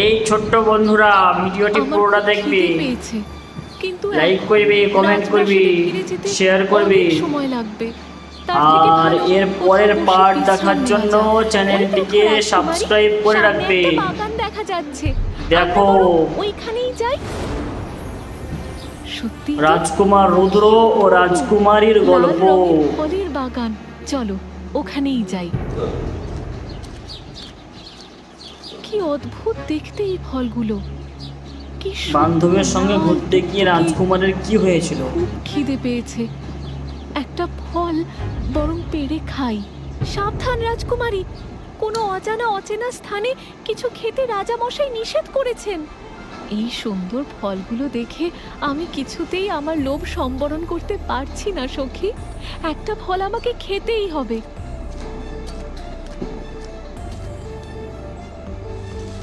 এই ছোট্ট বন্ধুরা ভিডিওটি আমার পুরোটা খুব দেখবি, খিদে পেয়েছে, কিন্তু লাইক এখন করবি, কমেন্ট করবি, রাজপ্রাসাদে ফিরে যেতে শেয়ার করবি। অনেক সময় লাগবে। তার থেকে আর ভালো এর কোথাও পরের বসে পার্ট বিশ্রাম দেখার নেওয়া জন্য যাক। ওই দেখো চ্যানেলটিকে রাজকুমারী, সাবস্ক্রাইব করে সামনে রাখবি। একটা বাগান দেখা যাচ্ছে। আমরা দেখো বরং ওইখানেই যাই। সত্যি তো? রাজকুমার রুদ্র ও ও, রাজকুমারীর লাল গল্প। রঙের ফলের বাগান, চলো ওখানেই যাই। কি অদ্ভুত দেখতে এই ফলগুলো, কি সুন্দর বান্ধবীর সঙ্গে লাল ঘুরতে গিয়ে টুকটুকে। রাজকুমারের কি হয়েছিল? খুব খিদে পেয়েছে, একটা ফল বরং পেড়ে খাই। সাবধান রাজকুমারী, কোনো অজানা অচেনা স্থানে কিছু খেতে রাজামশাই নিষেধ করেছেন। এই সুন্দর ফলগুলো দেখে আমি কিছুতেই আমার লোভ সম্বরণ করতে পারছি না সখী। একটা ফল আমাকে খেতেই হবে।